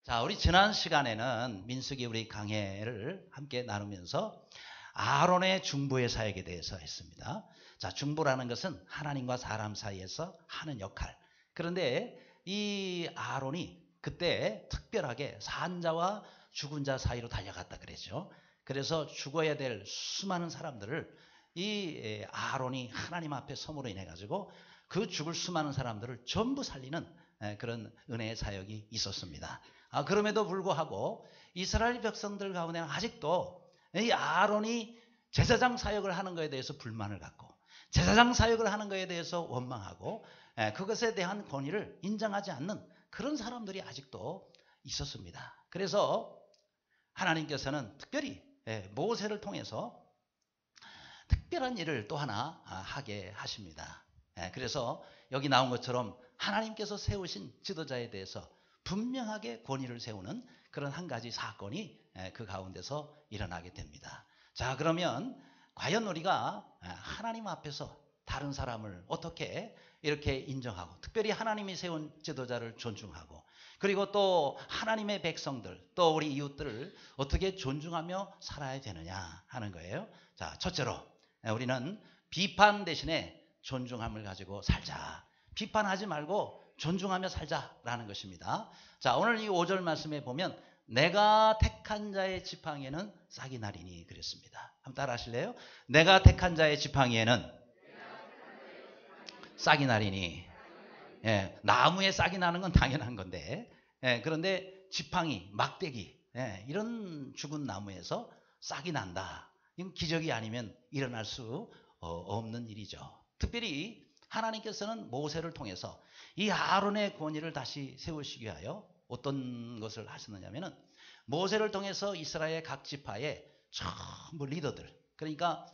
자, 우리 지난 시간에는 민수기 우리 강해를 함께 나누면서 아론의 중보의 사역에 대해서 했습니다. 자, 중보라는 것은 하나님과 사람 사이에서 하는 역할. 그런데 이 아론이 그때 특별하게 산자와 죽은 자 사이로 달려갔다 그랬죠. 그래서 죽어야 될 수많은 사람들을 이 아론이 하나님 앞에 섬으로 인해 가지고 그 죽을 수많은 사람들을 전부 살리는 그런 은혜의 사역이 있었습니다. 그럼에도 불구하고 이스라엘 백성들 가운데 아직도 이 아론이 제사장 사역을 하는 것에 대해서 불만을 갖고 제사장 사역을 하는 것에 대해서 원망하고 그것에 대한 권위를 인정하지 않는 그런 사람들이 아직도 있었습니다. 그래서 하나님께서는 특별히 모세를 통해서 특별한 일을 또 하나 하게 하십니다. 그래서 여기 나온 것처럼 하나님께서 세우신 지도자에 대해서 분명하게 권위를 세우는 그런 한 가지 사건이 그 가운데서 일어나게 됩니다. 자, 그러면 과연 우리가 하나님 앞에서 다른 사람을 어떻게 이렇게 인정하고 특별히 하나님이 세운 지도자를 존중하고 그리고 또 하나님의 백성들 또 우리 이웃들을 어떻게 존중하며 살아야 되느냐 하는 거예요. 자, 첫째로 우리는 비판 대신에 존중함을 가지고 살자. 비판하지 말고 존중하며 살자라는 것입니다. 자, 오늘 이 5절 말씀에 보면 내가 택한 자의 지팡이에는 싹이 나리니 그랬습니다. 한번 따라 하실래요? 내가 택한 자의 지팡이에는 싹이 나리니. 나무에 싹이 나는 건 당연한 건데 그런데 지팡이, 막대기 이런 죽은 나무에서 싹이 난다. 이건 기적이 아니면 일어날 수 없는 일이죠. 특별히 하나님께서는 모세를 통해서 이 아론의 권위를 다시 세우시기 위하여 어떤 것을 하셨느냐면은 모세를 통해서 이스라엘 각 지파의 전부 리더들 그러니까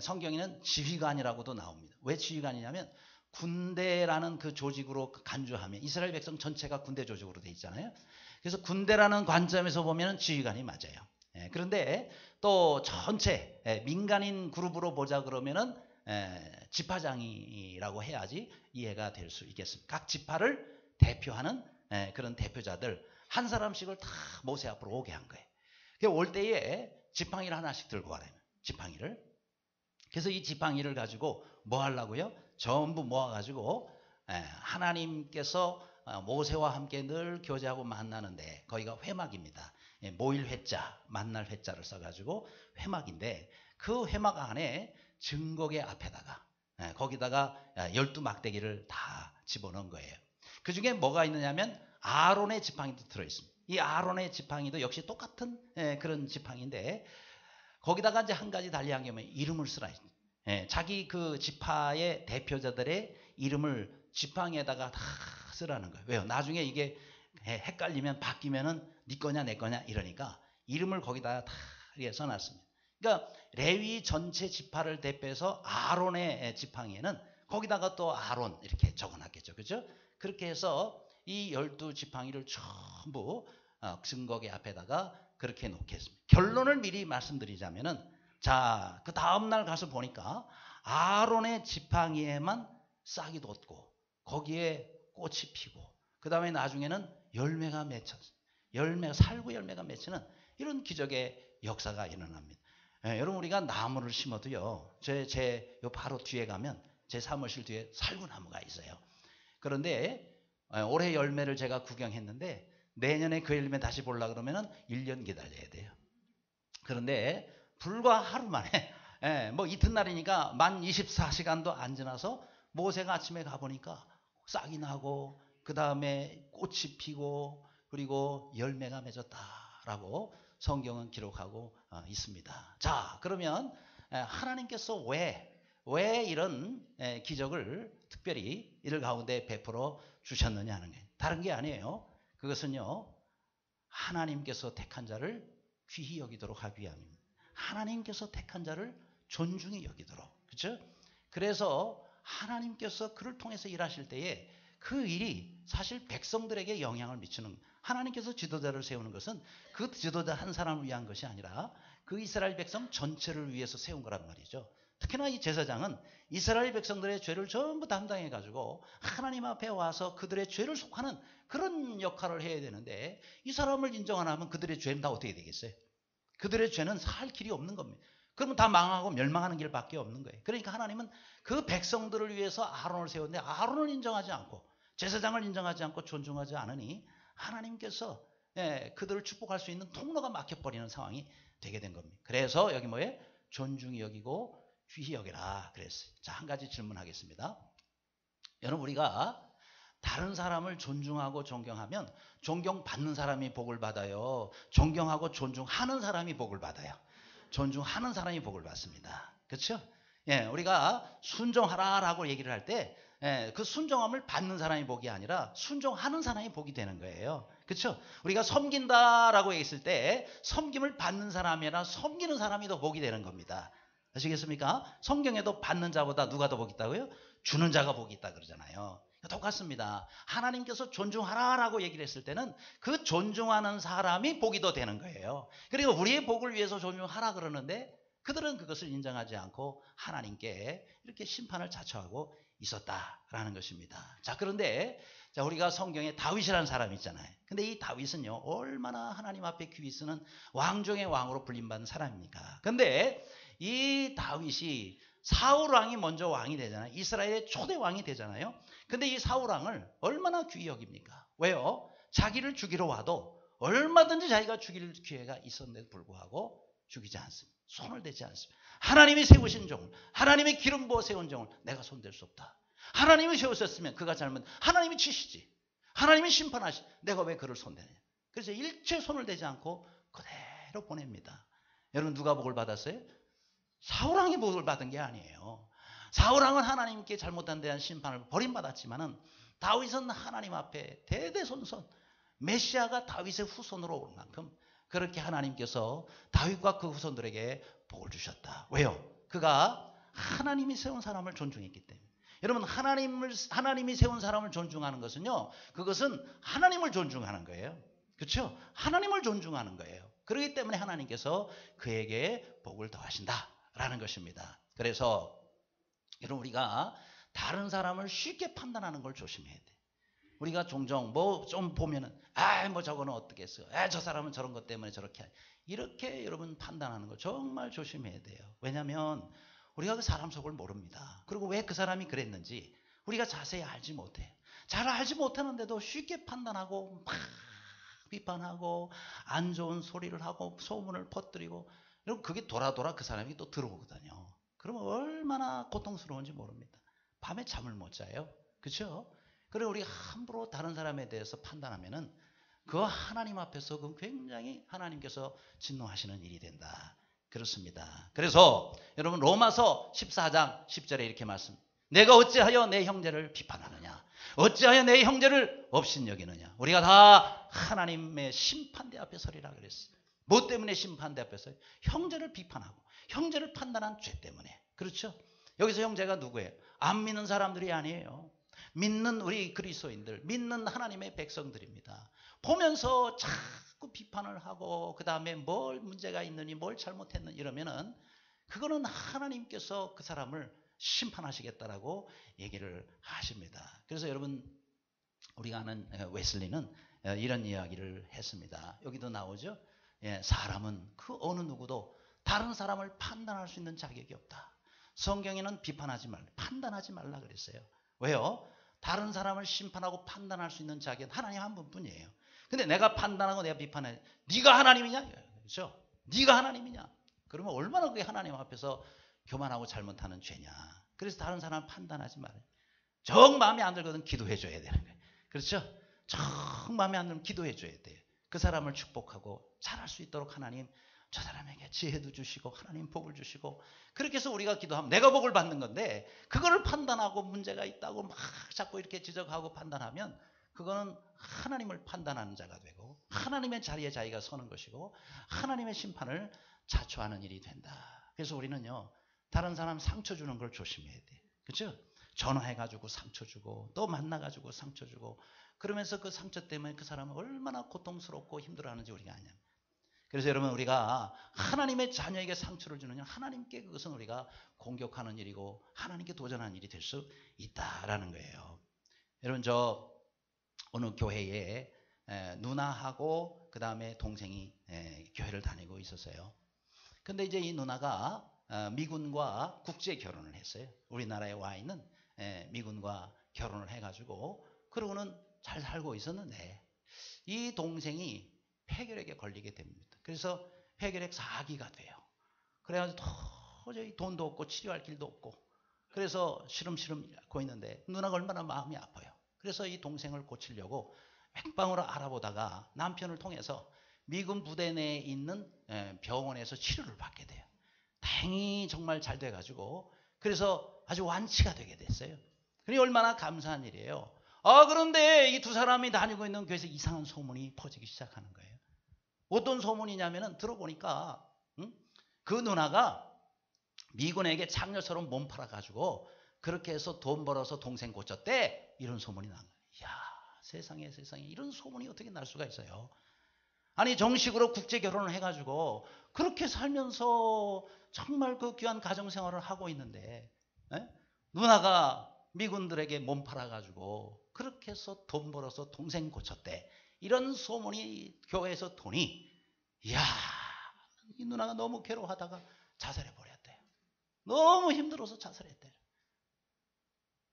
성경에는 지휘관이라고도 나옵니다. 왜 지휘관이냐면 군대라는 그 조직으로 간주하면 이스라엘 백성 전체가 군대 조직으로 돼 있잖아요. 그래서 군대라는 관점에서 보면 지휘관이 맞아요. 그런데 또 전체 민간인 그룹으로 보자 그러면은 지파장이라고 해야지 이해가 될 수 있겠습니다. 각 지파를 대표하는 그런 대표자들 한 사람씩을 다 모세 앞으로 오게 한 거예요. 올 때에 지팡이를 하나씩 들고 가라면 지팡이를. 그래서 이 지팡이를 가지고 뭐 하려고요? 전부 모아가지고 하나님께서 모세와 함께 늘 교제하고 만나는데 거기가 회막입니다. 모일 회자, 만날 회자를 써가지고 회막인데 그 회막 안에 증거계 앞에다가 거기다가 12막대기를 다 집어넣은 거예요. 그 중에 뭐가 있느냐면 아론의 지팡이도 들어있습니다. 이 아론의 지팡이도 역시 똑같은 그런 지팡이인데 거기다가 이제 한 가지 달리한 게 뭐냐면 이름을 쓰라. 자기 그 지파의 대표자들의 이름을 지팡이에다가 다 쓰라는 거예요. 왜요? 나중에 이게 헷갈리면 바뀌면은 네 거냐 내 거냐 이러니까 이름을 거기다가 다 써놨습니다. 그러니까 레위 전체 지파를 대표해서 아론의 지팡이에는 거기다가 또 아론 이렇게 적어놨겠죠. 그죠? 그렇게 해서 이 12지팡이를 전부 증거계 앞에다가 그렇게 놓겠습니다. 결론을 미리 말씀드리자면은 자, 그 다음날 가서 보니까 아론의 지팡이에만 싹이 돋고 거기에 꽃이 피고 그 다음에 나중에는 열매가 맺혔어요. 살구 열매가 맺히는 이런 기적의 역사가 일어납니다. 여러분 우리가 나무를 심어도요. 제 바로 뒤에 가면 제 사무실 뒤에 살구나무가 있어요. 그런데 올해 열매를 제가 구경했는데 내년에 그 열매 다시 보려고 그러면 1년 기다려야 돼요. 그런데 불과 하루 만에 뭐 이튿날이니까 만 24시간도 안 지나서 모세가 아침에 가보니까 싹이 나고 그 다음에 꽃이 피고 그리고 열매가 맺었다라고 성경은 기록하고 있습니다. 자, 그러면 하나님께서 왜 이런 기적을 특별히 이들 가운데 베풀어 주셨느냐 하는 게 다른 게 아니에요. 그것은요 하나님께서 택한 자를 귀히 여기도록 하기 위함입니다. 하나님께서 택한 자를 존중히 여기도록. 그렇죠? 그래서 하나님께서 그를 통해서 일하실 때에 그 일이 사실 백성들에게 영향을 미치는 하나님께서 지도자를 세우는 것은 그 지도자 한 사람을 위한 것이 아니라 그 이스라엘 백성 전체를 위해서 세운 거란 말이죠. 특히나 이 제사장은 이스라엘 백성들의 죄를 전부 담당해가지고 하나님 앞에 와서 그들의 죄를 속하는 그런 역할을 해야 되는데 이 사람을 인정 안 하면 그들의 죄는 다 어떻게 되겠어요? 그들의 죄는 살 길이 없는 겁니다. 그러면 다 망하고 멸망하는 길밖에 없는 거예요. 그러니까 하나님은 그 백성들을 위해서 아론을 세웠는데 아론을 인정하지 않고 제사장을 인정하지 않고 존중하지 않으니 하나님께서 그들을 축복할 수 있는 통로가 막혀버리는 상황이 되게 된 겁니다. 그래서 여기 뭐예요? 존중히 여기고 귀히 여기라 그랬어요. 자, 한 가지 질문하겠습니다. 여러분, 우리가 다른 사람을 존중하고 존경하면 존경받는 사람이 복을 받아요? 존경하고 존중하는 사람이 복을 받아요? 존중하는 사람이 복을 받습니다. 그렇죠? 우리가 순종하라라고 얘기를 할 때 그 순종함을 받는 사람이 복이 아니라 순종하는 사람이 복이 되는 거예요. 그렇죠? 우리가 섬긴다라고 했을 때 섬김을 받는 사람이 아니라 섬기는 사람이 더 복이 되는 겁니다. 아시겠습니까? 성경에도 받는 자보다 누가 더 복이 있다고요? 주는 자가 복이 있다 그러잖아요. 똑같습니다. 하나님께서 존중하라라고 얘기를 했을 때는 그 존중하는 사람이 복이 더 되는 거예요. 그리고 우리의 복을 위해서 존중하라 그러는데 그들은 그것을 인정하지 않고 하나님께 이렇게 심판을 자처하고 있었다라는 것입니다. 자, 그런데 우리가 성경에 다윗이라는 사람이 있잖아요. 근데 이 다윗은요, 얼마나 하나님 앞에 귀히 쓰는 왕 중의 왕으로 불림받은 사람입니까? 근데 이 다윗이 사울 왕이 먼저 왕이 되잖아요. 이스라엘의 초대 왕이 되잖아요. 근데 이 사울 왕을 얼마나 귀히 여깁니까? 왜요? 자기를 죽이러 와도 얼마든지 자기가 죽일 기회가 있었는데도 불구하고 죽이지 않습니다. 손을 대지 않습니다. 하나님이 세우신 종을, 하나님의 기름 부어 세운 종을 내가 손댈 수 없다. 하나님이 세우셨으면 그가 잘못, 하나님이 치시지. 하나님이 심판하시. 내가 왜 그를 손대느냐. 그래서 일체 손을 대지 않고 그대로 보냅니다. 여러분, 누가 복을 받았어요? 사울왕이 복을 받은 게 아니에요. 사울왕은 하나님께 잘못한 대한 심판을 버림받았지만은 다윗은 하나님 앞에 대대손손 메시아가 다윗의 후손으로 올 만큼 그렇게 하나님께서 다윗과 그 후손들에게 복을 주셨다. 왜요? 그가 하나님이 세운 사람을 존중했기 때문에. 여러분, 하나님이 세운 사람을 존중하는 것은요, 그것은 하나님을 존중하는 거예요. 그렇죠? 하나님을 존중하는 거예요. 그렇기 때문에 하나님께서 그에게 복을 더하신다라는 것입니다. 그래서 여러분, 우리가 다른 사람을 쉽게 판단하는 걸 조심해야 돼. 우리가 종종 뭐 좀 보면은 뭐 저거는 어떻겠어. 저 사람은 저런 것 때문에 저렇게. 이렇게 여러분 판단하는 거 정말 조심해야 돼요. 왜냐하면 우리가 그 사람 속을 모릅니다. 그리고 왜 그 사람이 그랬는지 우리가 자세히 알지 못해요. 잘 알지 못하는데도 쉽게 판단하고 막 비판하고 안 좋은 소리를 하고 소문을 퍼뜨리고, 여러분, 그게 돌아 그 사람이 또 들어오거든요. 그러면 얼마나 고통스러운지 모릅니다. 밤에 잠을 못 자요. 그렇죠? 그리고 우리가 함부로 다른 사람에 대해서 판단하면은 그 하나님 앞에서 그 굉장히 하나님께서 진노하시는 일이 된다. 그렇습니다. 그래서 여러분, 로마서 14장 10절에 이렇게 말씀. 내가 어찌하여 내 형제를 비판하느냐? 어찌하여 내 형제를 업신여기느냐? 우리가 다 하나님의 심판대 앞에 서리라 그랬어요. 뭐 때문에 심판대 앞에 서요? 형제를 비판하고 형제를 판단한 죄 때문에. 그렇죠? 여기서 형제가 누구예요? 안 믿는 사람들이 아니에요. 믿는 우리 그리스도인들, 믿는 하나님의 백성들입니다. 보면서 자꾸 비판을 하고 그 다음에 뭘 문제가 있느니 뭘 잘못했느니 이러면은 그거는 하나님께서 그 사람을 심판하시겠다라고 얘기를 하십니다. 그래서 여러분, 우리가 아는 웨슬리는 이런 이야기를 했습니다. 여기도 나오죠. 사람은 그 어느 누구도 다른 사람을 판단할 수 있는 자격이 없다. 성경에는 비판하지 말라, 판단하지 말라 그랬어요. 왜요? 다른 사람을 심판하고 판단할 수 있는 자격은 하나님 한 분뿐이에요. 근데 내가 판단하고 내가 비판해, 네가 하나님이냐? 그렇죠? 네가 하나님이냐? 그러면 얼마나 그게 하나님 앞에서 교만하고 잘못하는 죄냐. 그래서 다른 사람을 판단하지 말아요. 정 마음에 안 들거든 기도해 줘야 되는 거예요. 그렇죠? 정 마음에 안 들면 기도해 줘야 돼요. 그 사람을 축복하고 잘할 수 있도록 하나님 저 사람에게 지혜도 주시고 하나님 복을 주시고, 그렇게 해서 우리가 기도하면 내가 복을 받는 건데, 그거를 판단하고 문제가 있다고 막 자꾸 이렇게 지적하고 판단하면 그거는 하나님을 판단하는 자가 되고 하나님의 자리에 자기가 서는 것이고 하나님의 심판을 자초하는 일이 된다. 그래서 우리는요, 다른 사람 상처 주는 걸 조심해야 돼. 그렇죠? 전화해가지고 상처 주고 또 만나가지고 상처 주고 그러면서 그 상처 때문에 그 사람은 얼마나 고통스럽고 힘들어하는지 우리가 아냐. 그래서 여러분 우리가 하나님의 자녀에게 상처를 주는 일, 하나님께 그것은 우리가 공격하는 일이고 하나님께 도전하는 일이 될 수 있다라는 거예요. 여러분 저 어느 교회에 누나하고 그 다음에 동생이 교회를 다니고 있었어요. 근데 이제 이 누나가 미군과 국제 결혼을 했어요. 우리나라에 와 있는 미군과 결혼을 해가지고 그러고는 잘 살고 있었는데 이 동생이 폐결핵에 걸리게 됩니다. 그래서 폐결핵 4기가 돼요. 그래가지고 도저히 돈도 없고 치료할 길도 없고 그래서 시름시름 앓고 있는데 누나가 얼마나 마음이 아파요. 그래서 이 동생을 고치려고 맥방으로 알아보다가 남편을 통해서 미군 부대 내에 있는 병원에서 치료를 받게 돼요. 다행히 정말 잘 돼가지고 그래서 아주 완치가 되게 됐어요. 그게 얼마나 감사한 일이에요. 그런데 이 두 사람이 다니고 있는 교회에서 이상한 소문이 퍼지기 시작하는 거예요. 어떤 소문이냐면은 들어보니까 그 누나가 미군에게 장녀처럼 몸 팔아가지고 그렇게 해서 돈 벌어서 동생 고쳤대. 이런 소문이 난 거예요. 이야, 세상에 이런 소문이 어떻게 날 수가 있어요. 아니 정식으로 국제 결혼을 해가지고 그렇게 살면서 정말 그 귀한 가정생활을 하고 있는데 누나가 미군들에게 몸 팔아가지고 그렇게 해서 돈 벌어서 동생 고쳤대. 이런 소문이 교회에서 도니 이야, 이 누나가 너무 괴로워하다가 자살해버렸대요. 너무 힘들어서 자살했대요.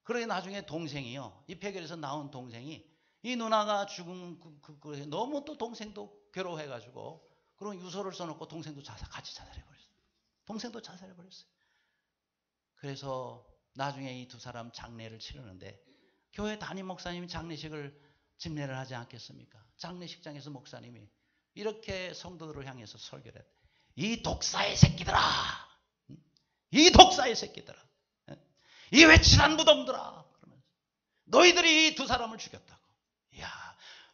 그러게 나중에 동생이요, 이 폐결에서 나온 동생이 이 누나가 죽은 너무 또 동생도 괴로워해가지고 그런 유서를 써놓고 동생도 같이 자살해버렸어요. 동생도 자살해버렸어요. 그래서 나중에 이 두 사람 장례를 치르는데 교회 담임 목사님이 장례식을 집례를 하지 않겠습니까? 장례식장에서 목사님이 이렇게 성도들을 향해서 설교를 했대. 이 독사의 새끼들아, 이 독사의 새끼들아, 이 외칠한 무덤들아, 그러면서 너희들이 이 두 사람을 죽였다고. 이야,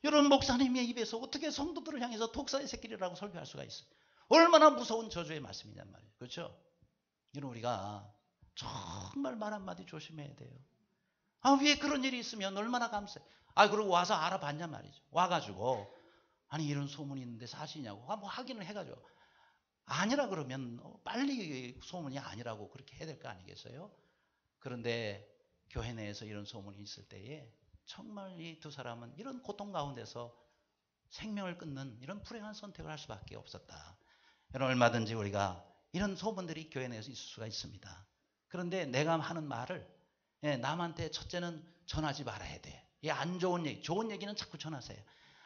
여러분 목사님의 입에서 어떻게 성도들을 향해서 독사의 새끼들이라고 설교할 수가 있어요? 얼마나 무서운 저주의 말씀이냔 말이에요. 그렇죠? 이런 우리가 정말 말 한마디 조심해야 돼요. 왜 그런 일이 있으면 얼마나 감사해. 그리고 와서 알아봤냔 말이죠. 와가지고 아니 이런 소문이 있는데 사실이냐고 뭐 확인을 해가지고 아니라 그러면 빨리 소문이 아니라고 그렇게 해야 될 거 아니겠어요? 그런데 교회 내에서 이런 소문이 있을 때에 정말 이 두 사람은 이런 고통 가운데서 생명을 끊는 이런 불행한 선택을 할 수밖에 없었다. 여러분 얼마든지 우리가 이런 소문들이 교회 내에서 있을 수가 있습니다. 그런데 내가 하는 말을 남한테 첫째는 전하지 말아야 돼. 안 좋은 얘기, 좋은 얘기는 자꾸 전하세요.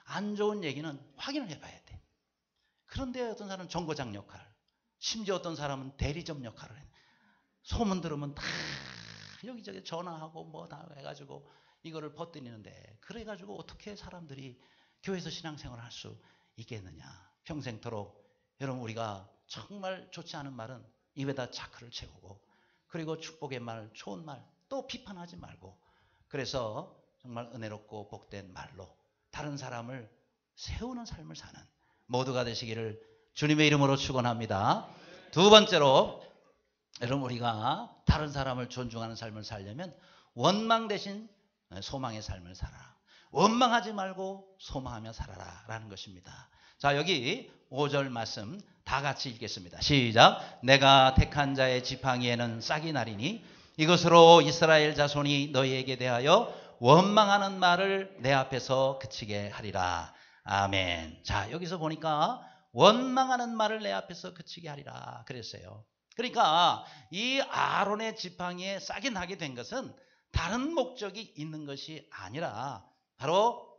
안 좋은 얘기는 확인을 해봐야 돼. 그런데 어떤 사람은 정거장 역할, 심지어 어떤 사람은 대리점 역할을 해. 소문 들으면 다 여기저기 전화하고 뭐 다 해가지고 이거를 퍼뜨리는데 그래가지고 어떻게 사람들이 교회에서 신앙생활을 할 수 있겠느냐. 평생토록 여러분 우리가 정말 좋지 않은 말은 입에다 자크를 채우고 그리고 축복의 말, 좋은 말, 또 비판하지 말고 그래서 정말 은혜롭고 복된 말로 다른 사람을 세우는 삶을 사는 모두가 되시기를 주님의 이름으로 축원합니다. 두 번째로 여러분 우리가 다른 사람을 존중하는 삶을 살려면 원망 대신 소망의 삶을 살아라. 원망하지 말고 소망하며 살아라 라는 것입니다. 자, 여기 5절 말씀 다 같이 읽겠습니다. 시작. 내가 택한 자의 지팡이에는 싹이 나리니 이것으로 이스라엘 자손이 너희에게 대하여 원망하는 말을 내 앞에서 그치게 하리라. 아멘. 자, 여기서 보니까 원망하는 말을 내 앞에서 그치게 하리라 그랬어요. 그러니까 이 아론의 지팡이에 싹이 나게 된 것은 다른 목적이 있는 것이 아니라 바로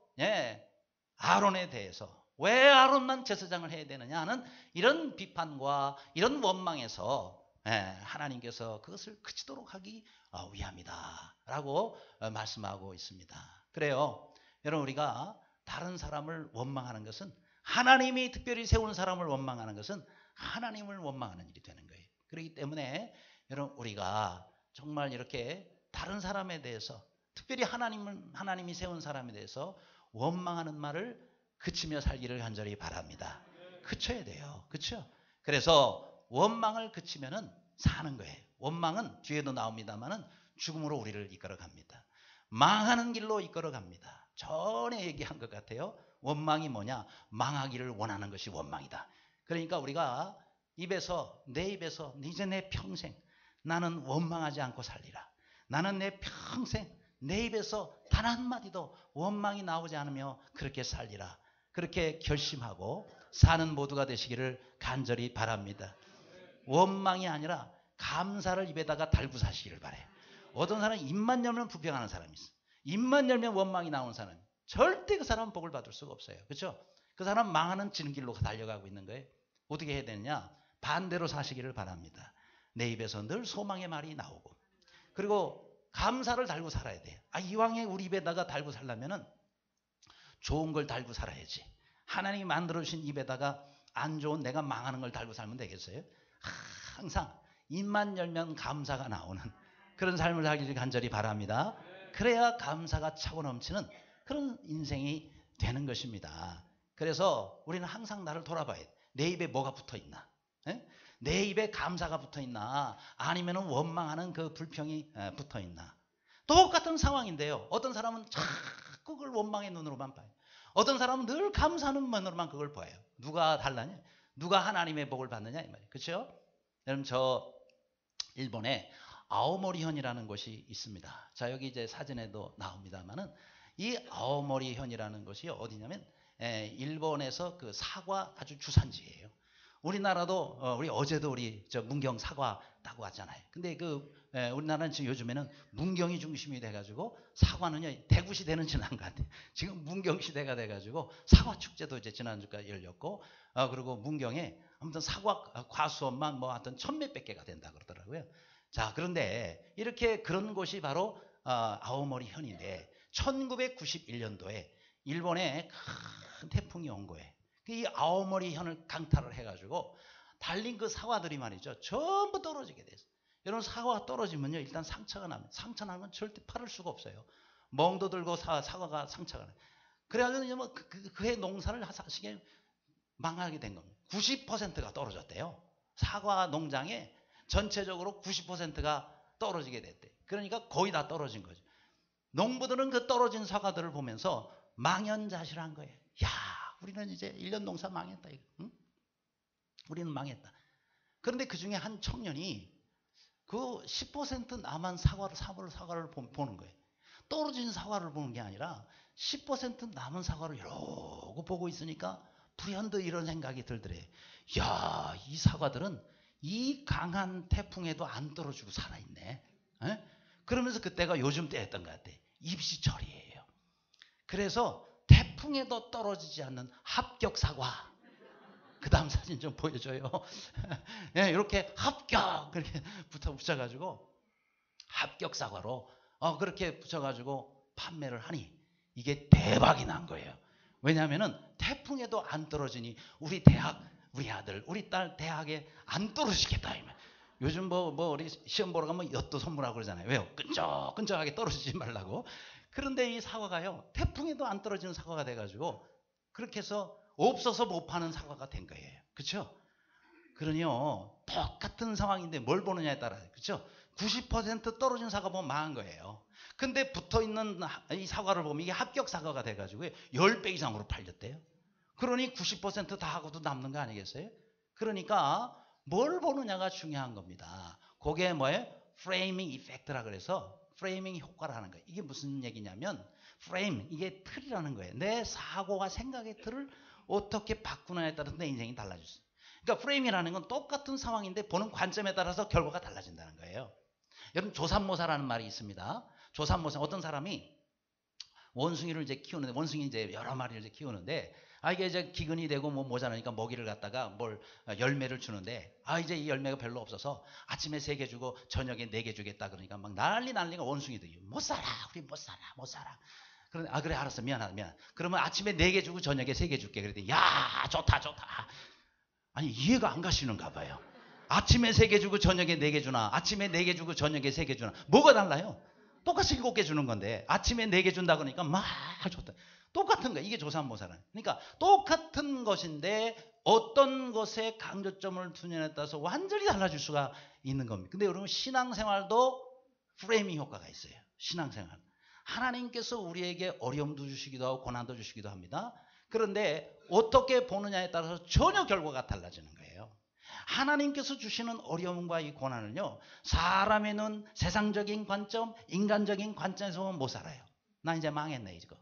아론에 대해서 왜 아론만 제사장을 해야 되느냐 하는 이런 비판과 이런 원망에서 하나님께서 그것을 그치도록 하기 위함이다 라고 말씀하고 있습니다. 그래요. 여러분 우리가 다른 사람을 원망하는 것은 하나님이 특별히 세운 사람을 원망하는 것은 하나님을 원망하는 일이 되는 거예요. 그렇기 때문에 여러분 우리가 정말 이렇게 다른 사람에 대해서 특별히 하나님이 세운 사람에 대해서 원망하는 말을 그치며 살기를 간절히 바랍니다. 그쳐야 돼요. 그렇죠? 그래서 원망을 그치면은 사는 거예요. 원망은 뒤에도 나옵니다만은 죽음으로 우리를 이끌어갑니다. 망하는 길로 이끌어갑니다. 전에 얘기한 것 같아요. 원망이 뭐냐? 망하기를 원하는 것이 원망이다. 그러니까 우리가 내 입에서 이제 내 평생 나는 원망하지 않고 살리라. 나는 내 평생 내 입에서 단 한마디도 원망이 나오지 않으며 그렇게 살리라. 그렇게 결심하고 사는 모두가 되시기를 간절히 바랍니다. 원망이 아니라 감사를 입에다가 달고 사시기를 바래요. 어떤 사람은 입만 열면 불평하는 사람이 있어요. 입만 열면 원망이 나오는 사람. 절대 그 사람은 복을 받을 수가 없어요. 그렇죠? 그 사람 망하는 지는 길로 달려가고 있는 거예요. 어떻게 해야 되느냐? 반대로 사시기를 바랍니다. 내 입에서 늘 소망의 말이 나오고, 그리고 감사를 달고 살아야 돼요. 이왕에 우리 입에다가 달고 살려면은 좋은 걸 달고 살아야지. 하나님이 만들어주신 입에다가 안 좋은 내가 망하는 걸 달고 살면 되겠어요? 항상 입만 열면 감사가 나오는 그런 삶을 살기를 간절히 바랍니다. 그래야 감사가 차고 넘치는 그런 인생이 되는 것입니다. 그래서 우리는 항상 나를 돌아봐야 돼. 내 입에 뭐가 붙어 있나? 내 입에 감사가 붙어 있나? 아니면 원망하는 그 불평이 붙어 있나? 똑같은 상황인데요. 어떤 사람은 자꾸 그걸 원망의 눈으로만 봐요. 어떤 사람은 늘 감사하는 눈으로만 그걸 봐요. 누가 달라냐? 누가 하나님의 복을 받느냐? 이 말이에요. 그렇죠? 여러분, 저 일본에 아오모리현이라는 곳이 있습니다. 자, 여기 이제 사진에도 나옵니다만은 이 아오모리현이라는 곳이 어디냐면 일본에서 그 사과 아주 주산지예요. 우리나라도 우리 어제도 우리 저 문경 사과 따고 왔잖아요. 근데 우리나라는 지금 요즘에는 문경이 중심이 돼가지고 사과는요 대구 시대는 지난 것 같아요. 지금 문경 시대가 돼가지고 사과 축제도 이제 지난주까지 열렸고, 그리고 문경에 아무튼 사과 과수원만 뭐 하여튼 1000몇백 개가 된다 그러더라고요. 자, 그런데 이렇게 그런 곳이 바로 아오모리현인데 1991년도에 일본에 큰 태풍이 온 거예요. 이 아오모리현을 강타를 해가지고 달린 그 사과들이 말이죠, 전부 떨어지게 됐어요. 여러분, 사과가 떨어지면요 일단 상처가 납니다. 상처 나면 절대 팔을 수가 없어요. 멍도 들고 사과가 상처가 나요. 그래가지고 뭐 그해 농사를 사실은 망하게 된 겁니다. 90%가 떨어졌대요. 사과 농장에 전체적으로 90%가 떨어지게 됐대. 그러니까 거의 다 떨어진 거죠. 농부들은 그 떨어진 사과들을 보면서 망연자실한 거예요. 야, 우리는 이제 1년 농사 망했다. 응? 우리는 망했다. 그런데 그 중에 한 청년이 그 10% 남은 사과를 보는 거예요. 떨어진 사과를 보는 게 아니라 10% 남은 사과를 이러고 보고 있으니까 불현듯 이런 생각이 들더래. 야, 이 사과들은 이 강한 태풍에도 안 떨어지고 살아있네. 에? 그러면서 그때가 요즘 때였던 것 같아. 입시철이에요. 그래서 태풍에도 떨어지지 않는 합격 사과. 그 다음 사진 좀 보여줘요. 네, 이렇게 합격 그렇게 붙여가지고 합격 사과로 그렇게 붙여가지고 판매를 하니 이게 대박이 난 거예요. 왜냐하면은 태풍에도 안 떨어지니 우리 아들, 우리 딸 대학에 안 떨어지겠다. 요즘 뭐 우리 시험 보러 가면 엿도 선물하고 그러잖아요. 왜요? 끈적끈적하게 떨어지지 말라고. 그런데 이 사과가요, 태풍에도 안 떨어지는 사과가 돼가지고 그렇게 해서 없어서 못 파는 사과가 된 거예요. 그렇죠? 그러니요, 똑같은 상황인데 뭘 보느냐에 따라, 그렇죠? 90% 떨어진 사과 보면 망한 거예요. 근데 붙어있는 이 사과를 보면 이게 합격 사과가 돼가지고 10배 이상으로 팔렸대요. 그러니 90% 다 하고도 남는 거 아니겠어요? 그러니까 뭘 보느냐가 중요한 겁니다. 그게 뭐예요? 프레이밍 이펙트라 그래서 프레이밍 효과라는 거예요. 이게 무슨 얘기냐면 프레임, 이게 틀이라는 거예요. 내 사고와 생각의 틀을 어떻게 바꾸느냐에 따라서 내 인생이 달라질 수 있어요. 그러니까 프레임이라는 건 똑같은 상황인데 보는 관점에 따라서 결과가 달라진다는 거예요. 여러분, 조삼모사라는 말이 있습니다. 조삼모사, 어떤 사람이 원숭이를 이제 키우는데, 원숭이 이제 여러 마리를 이제 키우는데, 이게 이제 기근이 되고 뭐 모자라니까 먹이를 갖다가 열매를 주는데, 이제 이 열매가 별로 없어서 아침에 3개 주고 저녁에 4개 주겠다 그러니까 막 난리가 원숭이들이 못 살아, 우리 못 살아. 그런데 그래, 알았어, 미안. 그러면 아침에 4개 주고 저녁에 3개 줄게. 그랬더니 야, 좋다. 아니, 이해가 안 가시는가 봐요. 아침에 3개 주고 저녁에 4개 주나, 아침에 4개 주고 저녁에 3개 주나, 뭐가 달라요? 똑같이 7개 주는 건데 아침에 4개 준다 그러니까 막 좋다. 똑같은 거야. 이게 조삼모사라는. 그러니까 똑같은 것인데 어떤 것에 강조점을 두느냐에 따라서 완전히 달라질 수가 있는 겁니다. 근데 여러분, 신앙생활도 프레이밍 효과가 있어요. 신앙생활. 하나님께서 우리에게 어려움도 주시기도 하고 고난도 주시기도 합니다. 그런데 어떻게 보느냐에 따라서 전혀 결과가 달라지는 거예요. 하나님께서 주시는 어려움과 이 고난을요, 사람의 눈, 세상적인 관점, 인간적인 관점에서 보면 못 살아요. 나 이제 망했네 이거.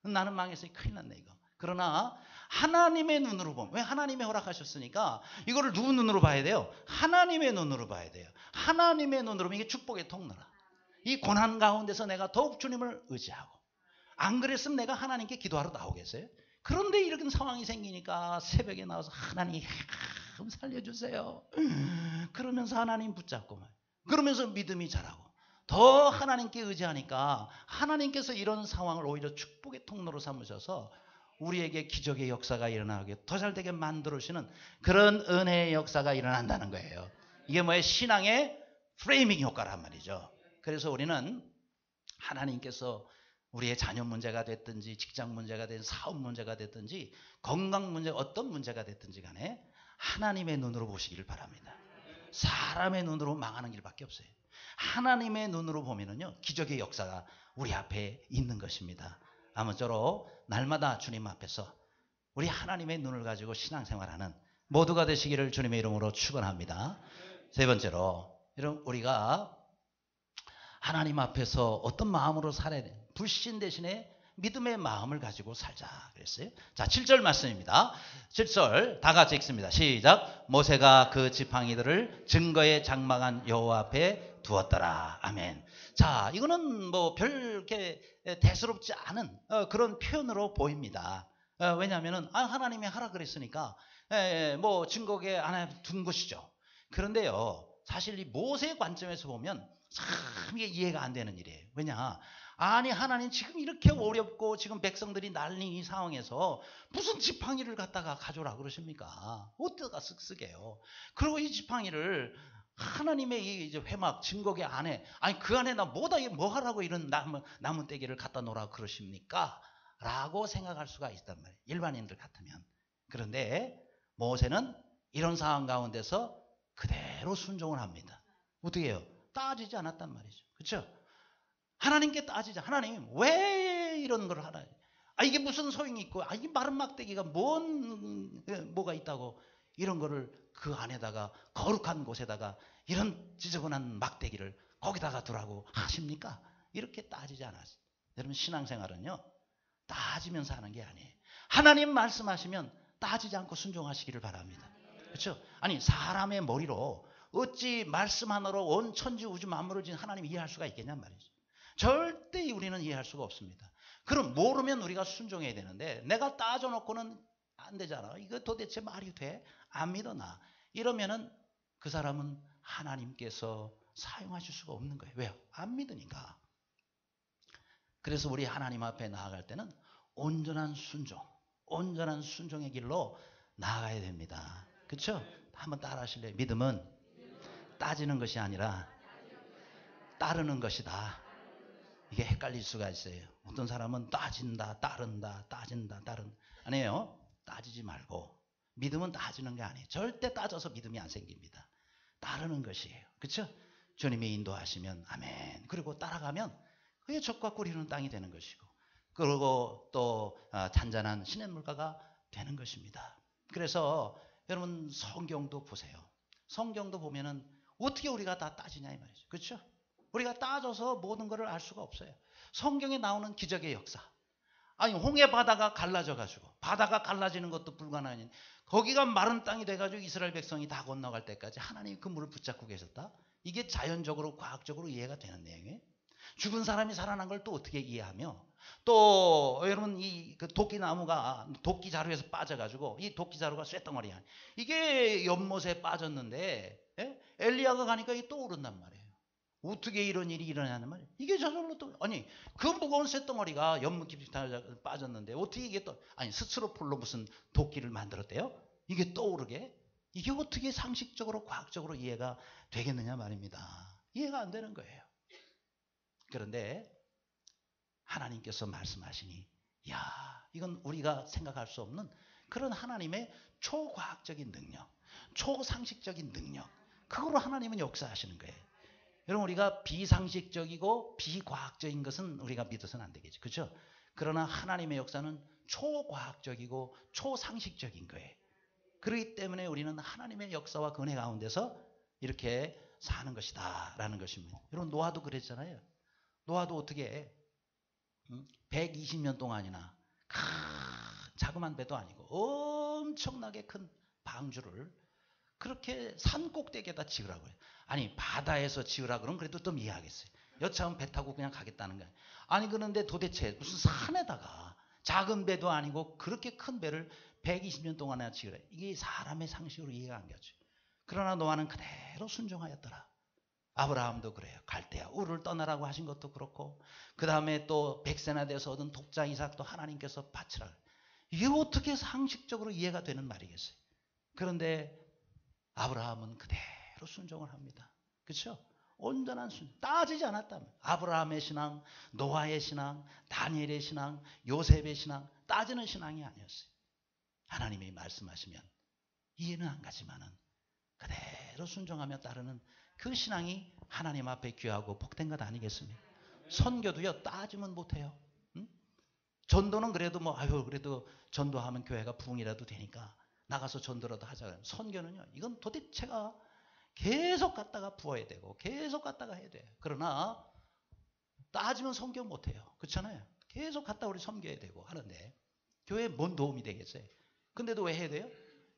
나는 망했으니 큰일 났네 이거. 그러나 하나님의 눈으로 보면, 왜 하나님이 허락하셨으니까 이거를 누구 눈으로 봐야 돼요? 하나님의 눈으로 봐야 돼요. 하나님의 눈으로 보면 이게 축복의 통로라. 이 고난 가운데서 내가 더욱 주님을 의지하고, 안 그랬으면 내가 하나님께 기도하러 나오겠어요? 그런데 이런 상황이 생기니까 새벽에 나와서 하나님 살려주세요. 그러면서 하나님 붙잡고, 그러면서 믿음이 자라고, 더 하나님께 의지하니까 하나님께서 이런 상황을 오히려 축복의 통로로 삼으셔서 우리에게 기적의 역사가 일어나게 더 잘되게 만들어주시는 그런 은혜의 역사가 일어난다는 거예요. 이게 뭐예요? 신앙의 프레이밍 효과란 말이죠. 그래서 우리는 하나님께서 우리의 자녀 문제가 됐든지, 직장 문제가 됐든지, 사업 문제가 됐든지, 건강 문제, 어떤 문제가 됐든지 간에 하나님의 눈으로 보시기를 바랍니다. 사람의 눈으로 망하는 길밖에 없어요. 하나님의 눈으로 보면은요, 기적의 역사가 우리 앞에 있는 것입니다. 아무쪼록 날마다 주님 앞에서 우리 하나님의 눈을 가지고 신앙생활하는 모두가 되시기를 주님의 이름으로 축원합니다. 세 번째로, 여러분, 우리가 하나님 앞에서 어떤 마음으로 살아야 돼? 불신 대신에 믿음의 마음을 가지고 살자 그랬어요. 자, 7절 말씀입니다. 7절 다 같이 읽습니다. 시작. 모세가 그 지팡이들을 증거에 장막한 여호와 앞에 두었더라. 아멘. 자, 이거는 뭐 별 이렇게 대수롭지 않은 그런 표현으로 보입니다. 왜냐하면은 하나님이 하라 그랬으니까 뭐 증거에 안에 둔 것이죠. 그런데요, 사실 이 모세의 관점에서 보면 참 이게 이해가 안 되는 일이에요. 왜냐? 아니, 하나님 지금 이렇게 어렵고 지금 백성들이 난린 이 상황에서 무슨 지팡이를 갖다가 가져오라 그러십니까? 어디다가 쓱쓱해요. 그리고 이 지팡이를 하나님의 이 이제 회막 증거계 안에, 아니 그 안에 나 뭐 하라고 이런 나무 떼기를 갖다 놓으라고 그러십니까? 라고 생각할 수가 있단 말이에요. 일반인들 같으면. 그런데 모세는 이런 상황 가운데서 그대로 순종을 합니다. 어떻게 해요? 따지지 않았단 말이죠. 그렇죠? 하나님께 따지자. 하나님 왜 이런 걸 하나? 이게 무슨 소용이 있고, 이게 마른 막대기가 뭐가 있다고 이런 거를 그 안에다가 거룩한 곳에다가 이런 지저분한 막대기를 거기다가 두라고 하십니까? 이렇게 따지지 않았어요. 여러분, 신앙생활은요, 따지면서 하는 게 아니에요. 하나님 말씀하시면 따지지 않고 순종하시기를 바랍니다. 그렇죠? 아니, 사람의 머리로 어찌 말씀 하나로 온 천지 우주 만물을 지은 하나님 이해할 수가 있겠냔 말이죠. 절대 우리는 이해할 수가 없습니다. 그럼 모르면 우리가 순종해야 되는데, 내가 따져놓고는 안 되잖아. 이거 도대체 말이 돼? 안 믿어 나. 이러면은 그 사람은 하나님께서 사용하실 수가 없는 거예요. 왜요? 안 믿으니까. 그래서 우리 하나님 앞에 나아갈 때는 온전한 순종의 길로 나아가야 됩니다. 그렇죠? 한번 따라 하실래요? 믿음은 따지는 것이 아니라 따르는 것이다. 이게 헷갈릴 수가 있어요. 어떤 사람은 따진다, 따른다, 따진다, 아니에요. 따지지 말고. 믿음은 따지는 게 아니에요. 절대 따져서 믿음이 안 생깁니다. 따르는 것이에요. 그렇죠? 주님이 인도하시면 아멘. 그리고 따라가면 그게 젖과 꿀 이루는 땅이 되는 것이고, 그리고 또 잔잔한 시냇물가가 되는 것입니다. 그래서 여러분, 성경도 보세요. 성경도 보면은 어떻게 우리가 다 따지냐 이 말이죠. 그렇죠? 우리가 따져서 모든 것을 알 수가 없어요. 성경에 나오는 기적의 역사. 홍해 바다가 갈라져가지고, 바다가 갈라지는 것도 불가능하니, 거기가 마른 땅이 돼가지고 이스라엘 백성이 다 건너갈 때까지 하나님이 그 물을 붙잡고 계셨다. 이게 자연적으로, 과학적으로 이해가 되는 내용이에요. 죽은 사람이 살아난 걸 또 어떻게 이해하며, 또 여러분, 그 도끼나무가 도끼 자루에서 빠져가지고 이 도끼 자루가 쇳덩어리야. 이게 연못에 빠졌는데 엘리야가 가니까 이게 또 오른단 말이에요. 어떻게 이런 일이 일어나는 말이에요. 이게 저절로 또, 그 무거운 쇳덩어리가 연못 깊이 빠졌는데 어떻게 이게 또, 스티로폴로 무슨 도끼를 만들었대요? 이게 떠오르게? 이게 어떻게 상식적으로, 과학적으로 이해가 되겠느냐 말입니다. 이해가 안 되는 거예요. 그런데 하나님께서 말씀하시니, 이건 우리가 생각할 수 없는 그런 하나님의 초과학적인 능력, 초상식적인 능력, 그거로 하나님은 역사하시는 거예요. 여러분, 우리가 비상식적이고 비과학적인 것은 우리가 믿어서는 안 되겠죠. 그렇죠? 그러나 하나님의 역사는 초과학적이고 초상식적인 거예요. 그렇기 때문에 우리는 하나님의 역사와 그 은혜 가운데서 이렇게 사는 것이다 라는 것입니다. 여러분 노아도 그랬잖아요. 노아도 어떻게 해? 120년 동안이나 자그만 배도 아니고 엄청나게 큰 방주를 그렇게 산 꼭대기에다 지으라고 해요. 아니 바다에서 지으라 그러면 그래도 좀 이해하겠어요. 여차하면 배 타고 그냥 가겠다는 거예요. 아니 그런데 도대체 무슨 산에다가 작은 배도 아니고 그렇게 큰 배를 120년 동안이나 지으라. 이게 사람의 상식으로 이해가 안 가죠. 그러나 노아는 그대로 순종하였더라. 아브라함도 그래요. 갈대아 우르를 떠나라고 하신 것도 그렇고 그 다음에 또 100세나 돼서 얻은 독자 이삭도 하나님께서 바치라. 이게 어떻게 상식적으로 이해가 되는 말이겠어요. 그런데 아브라함은 그대로 순종을 합니다. 그렇죠? 온전한 순종. 따지지 않았다면 아브라함의 신앙, 노아의 신앙, 다니엘의 신앙, 요셉의 신앙 따지는 신앙이 아니었어요. 하나님이 말씀하시면 이해는 안 가지만은 그대로 순종하며 따르는 그 신앙이 하나님 앞에 귀하고 복된 것 아니겠습니까? 선교도요 따지면 못해요. 응? 전도는 그래도 그래도 전도하면 교회가 부흥이라도 되니까 나가서 전도라도 하자. 선교는요 이건 도대체가 계속 갔다가 부어야 되고 계속 갔다가 해야 돼요. 그러나 따지면 선교 못해요. 그렇잖아요. 계속 갔다 우리 섬겨야 되고 하는데 교회에 뭔 도움이 되겠어요? 근데도 왜 해야 돼요?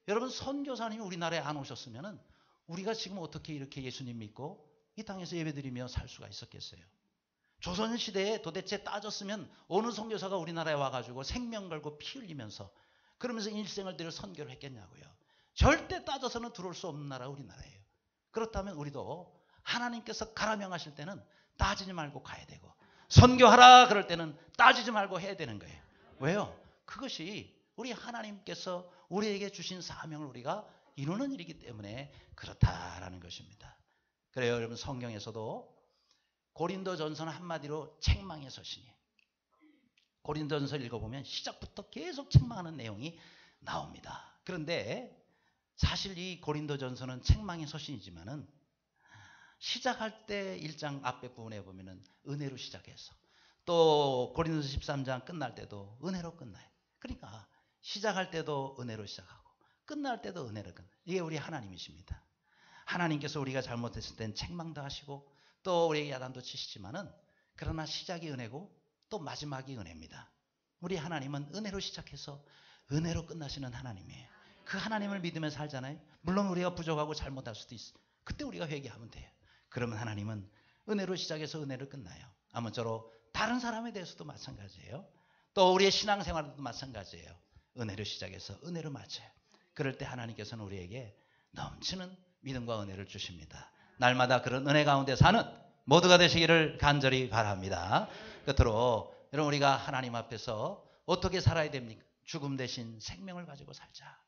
여러분 선교사님이 우리나라에 안 오셨으면은 우리가 지금 어떻게 이렇게 예수님 믿고 이 땅에서 예배드리며 살 수가 있었겠어요? 조선시대에 도대체 따졌으면 어느 선교사가 우리나라에 와가지고 생명 걸고 피 흘리면서 그러면서 일생을 들여 선교를 했겠냐고요. 절대 따져서는 들어올 수 없는 나라가 우리나라예요. 그렇다면 우리도 하나님께서 가라 명하실 때는 따지지 말고 가야 되고 선교하라 그럴 때는 따지지 말고 해야 되는 거예요. 왜요? 그것이 우리 하나님께서 우리에게 주신 사명을 우리가 이루는 일이기 때문에 그렇다라는 것입니다. 그래요. 여러분 성경에서도 고린도전서는 한마디로 책망의 서신이에요. 고린도전서 읽어보면 시작부터 계속 책망하는 내용이 나옵니다. 그런데 사실 이 고린도전서는 책망의 서신이지만은 시작할 때 1장 앞에 부분에 보면은 은혜로 시작해서 또 고린도서 13장 끝날 때도 은혜로 끝나요. 그러니까 시작할 때도 은혜로 시작하고 끝날 때도 은혜로 끝나요. 이게 우리 하나님이십니다. 하나님께서 우리가 잘못했을 땐 책망도 하시고 또 우리에게 야단도 치시지만은 그러나 시작이 은혜고 또 마지막이 은혜입니다. 우리 하나님은 은혜로 시작해서 은혜로 끝나시는 하나님이에요. 그 하나님을 믿으며 살잖아요. 물론 우리가 부족하고 잘못할 수도 있어요. 그때 우리가 회개하면 돼요. 그러면 하나님은 은혜로 시작해서 은혜로 끝나요. 아무쪼록 다른 사람에 대해서도 마찬가지예요. 또 우리의 신앙생활도 마찬가지예요. 은혜로 시작해서 은혜로 마쳐요. 그럴 때 하나님께서는 우리에게 넘치는 믿음과 은혜를 주십니다. 날마다 그런 은혜 가운데 사는 모두가 되시기를 간절히 바랍니다. 끝으로 여러분 우리가 하나님 앞에서 어떻게 살아야 됩니까? 죽음 대신 생명을 가지고 살자.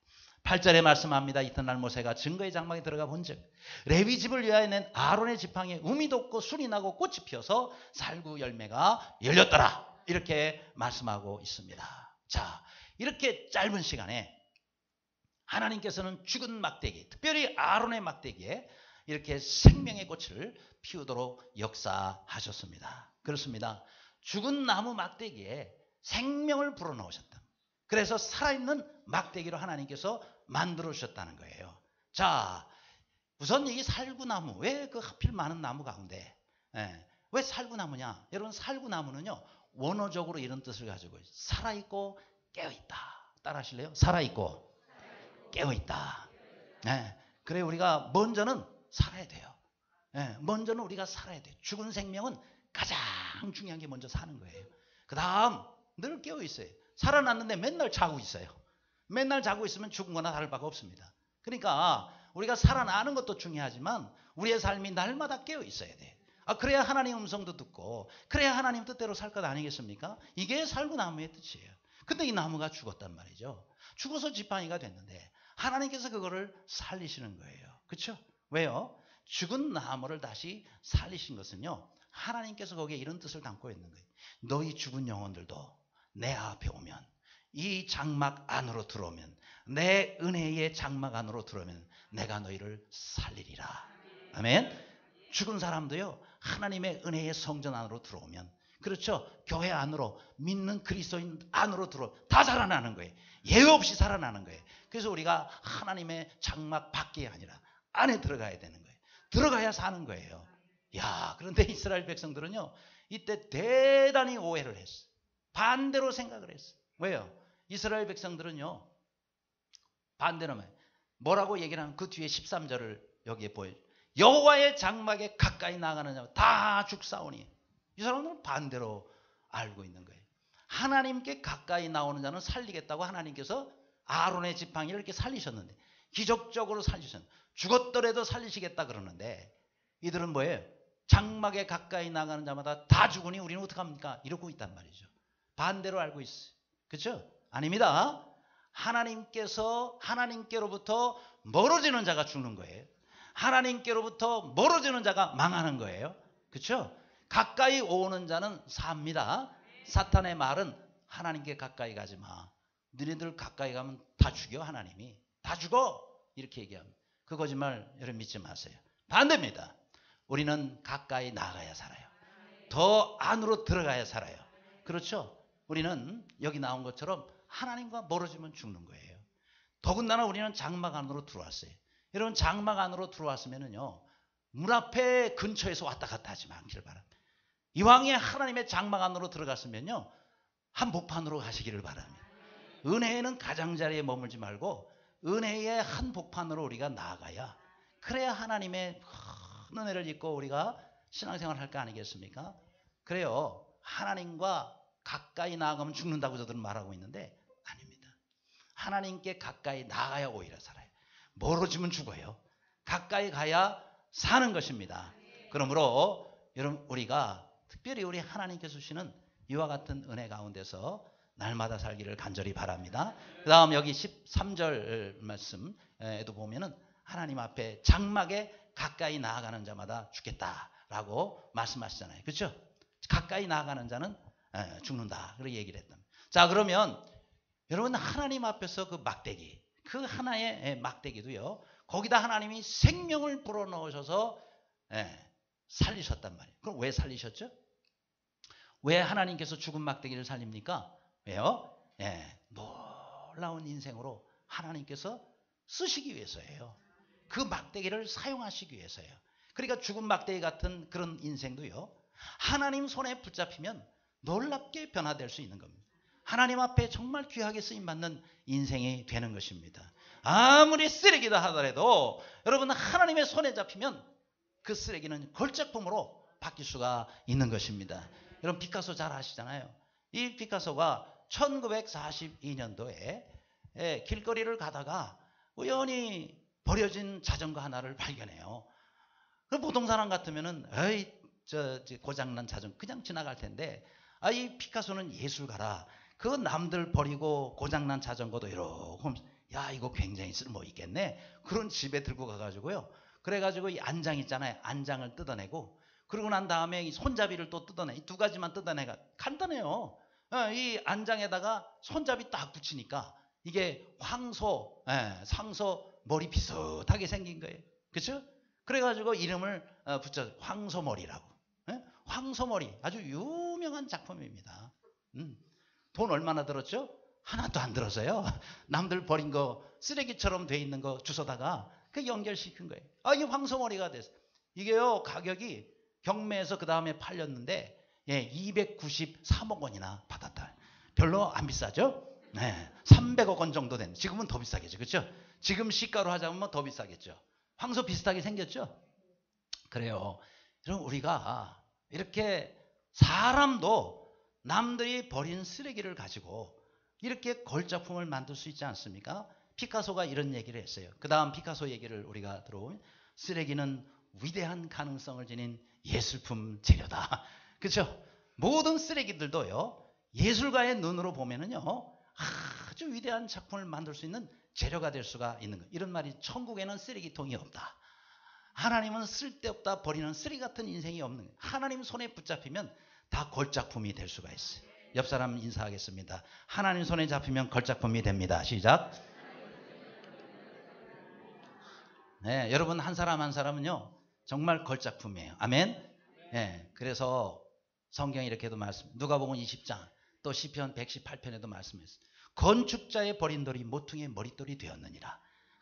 8절에 말씀합니다. 이튿날 모세가 증거의 장막에 들어가 본즉 레위 집을 위하여 낸 아론의 지팡이에 um이 돋고 순이 나고 꽃이 피어서 살구 열매가 열렸더라. 이렇게 말씀하고 있습니다. 자, 이렇게 짧은 시간에 하나님께서는 죽은 막대기, 특별히 아론의 막대기에 이렇게 생명의 꽃을 피우도록 역사하셨습니다. 그렇습니다. 죽은 나무 막대기에 생명을 불어넣으셨다. 그래서 살아있는 막대기로 하나님께서 만들어 주셨다는 거예요. 자, 우선 이 살구나무, 왜 그 하필 많은 나무 가운데 왜 살구나무냐? 여러분 살구나무는요 원어적으로 이런 뜻을 가지고 있어요. 살아있고 깨어있다. 따라 하실래요? 살아있고 깨어있다. 그래 우리가 먼저는 살아야 돼요. 먼저는 우리가 살아야 돼요. 죽은 생명은 가장 중요한 게 먼저 사는 거예요. 그 다음 늘 깨어있어요. 살아났는데 맨날 자고 있어요. 맨날 자고 있으면 죽은 거나 다를 바가 없습니다. 그러니까 우리가 살아나는 것도 중요하지만 우리의 삶이 날마다 깨어 있어야 돼. 그래야 하나님 음성도 듣고 그래야 하나님 뜻대로 살 것 아니겠습니까? 이게 살구나무의 뜻이에요. 근데 이 나무가 죽었단 말이죠. 죽어서 지팡이가 됐는데 하나님께서 그거를 살리시는 거예요. 그렇죠? 왜요? 죽은 나무를 다시 살리신 것은요. 하나님께서 거기에 이런 뜻을 담고 있는 거예요. 너희 죽은 영혼들도 내 앞에 오면 이 장막 안으로 들어오면 내 은혜의 장막 안으로 들어오면 내가 너희를 살리리라. 아멘. 죽은 사람도요. 하나님의 은혜의 성전 안으로 들어오면 그렇죠? 교회 안으로, 믿는 그리스도인 안으로 들어 다 살아나는 거예요. 예외 없이 살아나는 거예요. 그래서 우리가 하나님의 장막 밖이 아니라 안에 들어가야 되는 거예요. 들어가야 사는 거예요. 야, 그런데 이스라엘 백성들은요, 이때 대단히 오해를 했어. 반대로 생각을 했어. 왜요? 이스라엘 백성들은요, 반대로 뭐라고 얘기를 하면 그 뒤에 13절을 여기에 보여요. 여호와의 장막에 가까이 나가는 자 다 죽사오니. 이 사람들은 반대로 알고 있는 거예요. 하나님께 가까이 나오는 자는 살리겠다고 하나님께서 아론의 지팡이를 이렇게 살리셨는데, 기적적으로 살리셨는데, 죽었더라도 살리시겠다 그러는데, 이들은 뭐예요? 장막에 가까이 나가는 자마다 다 죽으니 우리는 어떡합니까? 이러고 있단 말이죠. 반대로 알고 있어요. 그렇죠? 아닙니다. 하나님께로부터 멀어지는 자가 죽는 거예요. 하나님께로부터 멀어지는 자가 망하는 거예요. 그렇죠? 가까이 오는 자는 삽니다. 사탄의 말은 하나님께 가까이 가지 마. 너희들 가까이 가면 다 죽여. 하나님이 다 죽어. 이렇게 얘기합니다. 그 거짓말 여러분 믿지 마세요. 반대입니다. 우리는 가까이 나가야 살아요. 더 안으로 들어가야 살아요. 그렇죠? 우리는 여기 나온 것처럼 하나님과 멀어지면 죽는 거예요. 더군다나 우리는 장막 안으로 들어왔어요. 여러분, 장막 안으로 들어왔으면은요, 문 앞에 근처에서 왔다 갔다 하지 않기를 바랍니다. 이왕에 하나님의 장막 안으로 들어갔으면요, 한복판으로 가시기를 바랍니다. 은혜에는 가장자리에 머물지 말고 은혜의 한복판으로 우리가 나아가야, 그래야 하나님의 큰 은혜를 입고 우리가 신앙생활을 할 거 아니겠습니까? 그래요. 하나님과 가까이 나아가면 죽는다고 저들은 말하고 있는데 아닙니다. 하나님께 가까이 나아가야 오히려 살아요. 멀어지면 죽어요. 가까이 가야 사는 것입니다. 그러므로 여러분, 우리가 특별히 우리 하나님께서 주시는 이와 같은 은혜 가운데서 날마다 살기를 간절히 바랍니다. 그 다음 여기 13절 말씀에도 보면은 하나님 앞에 장막에 가까이 나아가는 자마다 죽겠다라고 말씀하시잖아요. 그렇죠? 가까이 나아가는 자는 죽는다. 그렇게 얘기를 했다. 자, 그러면 여러분, 하나님 앞에서 그 막대기, 그 하나의 막대기도요, 거기다 하나님이 생명을 불어넣으셔서 살리셨단 말이에요. 그럼 왜 살리셨죠? 왜 하나님께서 죽은 막대기를 살립니까? 왜요? 놀라운 인생으로 하나님께서 쓰시기 위해서예요. 그 막대기를 사용하시기 위해서예요. 그러니까 죽은 막대기 같은 그런 인생도요, 하나님 손에 붙잡히면 놀랍게 변화될 수 있는 겁니다. 하나님 앞에 정말 귀하게 쓰임받는 인생이 되는 것입니다. 아무리 쓰레기다 하더라도 여러분, 하나님의 손에 잡히면 그 쓰레기는 걸작품으로 바뀔 수가 있는 것입니다. 여러분, 피카소 잘 아시잖아요. 이 피카소가 1942년도에 길거리를 가다가 우연히 버려진 자전거 하나를 발견해요. 보통 사람 같으면은 에이, 저 고장난 자전거 그냥 지나갈 텐데, 이 피카소는 예술가라. 그 남들 버리고 고장난 자전거도 이러고, 야, 이거 굉장히 쓸모 있겠네. 그런 집에 들고 가가지고요. 그래가지고 이 안장 있잖아요. 안장을 뜯어내고, 그러고 난 다음에 이 손잡이를 또 뜯어내. 이 두 가지만 뜯어내가 간단해요. 이 안장에다가 손잡이 딱 붙이니까 이게 상소 머리 비슷하게 생긴 거예요. 그렇죠? 그래가지고 이름을 붙여 황소머리라고. 황소머리, 아주 유명한 작품입니다. 돈 얼마나 들었죠? 하나도 안 들었어요. 남들 버린 거 쓰레기처럼 돼 있는 거 주워다가 그 연결시킨 거예요. 이 황소머리가 됐어요. 이게요, 가격이 경매에서 그 다음에 팔렸는데 293억 원이나 받았다. 별로 안 비싸죠? 300억 원 정도 된. 지금은 더 비싸겠죠. 그렇죠? 지금 시가로 하자면 더 비싸겠죠. 황소 비슷하게 생겼죠? 그래요. 그럼 우리가 이렇게 사람도 남들이 버린 쓰레기를 가지고 이렇게 걸작품을 만들 수 있지 않습니까? 피카소가 이런 얘기를 했어요. 그 다음 피카소 얘기를 우리가 들어보면, 쓰레기는 위대한 가능성을 지닌 예술품 재료다. 그렇죠? 모든 쓰레기들도요, 예술가의 눈으로 보면은요, 아주 위대한 작품을 만들 수 있는 재료가 될 수가 있는 거예요. 이런 말이, 천국에는 쓰레기통이 없다. 하나님은 쓸데없다 버리는 쓰레기 같은 인생이 없는 거예요. 하나님 손에 붙잡히면 다 걸작품이 될 수가 있어요. 옆 사람 인사하겠습니다. 하나님 손에 잡히면 걸작품이 됩니다. 시작. 네, 여러분 한 사람 한 사람은요, 정말 걸작품이에요. 아멘. 그래서 성경에 이렇게도 말씀, 누가복음 20장 또 시편 118편에도 말씀했어요. 건축자의 버린 돌이 모퉁이의 머릿돌이 되었느니라.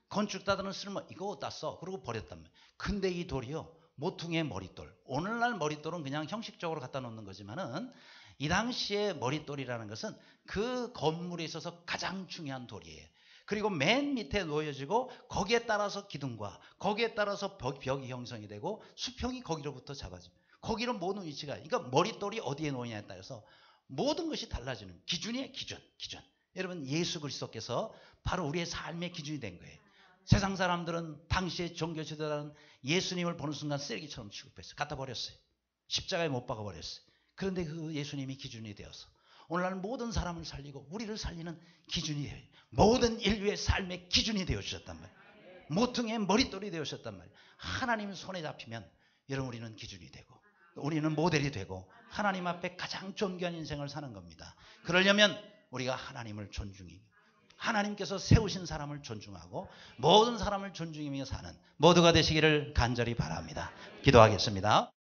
건축자들은 쓸모 이거 어디다 써? 그러고 버렸단 말이에요. 근데 이 돌이요, 모퉁이의 머릿돌. 오늘날 머릿돌은 그냥 형식적으로 갖다 놓는 거지만은 이 당시에 머릿돌이라는 것은 그 건물에 있어서 가장 중요한 돌이에요. 그리고 맨 밑에 놓여지고 거기에 따라서 기둥과 거기에 따라서 벽이 형성이 되고 수평이 거기로부터 잡아집니다. 거기로 모든 위치가, 그러니까 머릿돌이 어디에 놓이냐에 따라서 모든 것이 달라지는 기준이에요. 기준. 여러분, 예수 그리스도께서 바로 우리의 삶의 기준이 된 거예요. 세상 사람들은 당시의 종교 지도자는 예수님을 보는 순간 쓰레기처럼 취급했어요. 갖다 버렸어요. 십자가에 못 박아 버렸어요. 그런데 그 예수님이 기준이 되어서 오늘날 모든 사람을 살리고 우리를 살리는 기준이 되어요. 모든 인류의 삶의 기준이 되어 주셨단 말이에요. 모퉁이의 머릿돌이 되어 주셨단 말이에요. 하나님 손에 잡히면 여러분, 우리는 기준이 되고 우리는 모델이 되고 하나님 앞에 가장 존귀한 인생을 사는 겁니다. 그러려면 우리가 하나님을 존중히, 하나님께서 세우신 사람을 존중하고 모든 사람을 존중하며 사는 모두가 되시기를 간절히 바랍니다. 기도하겠습니다.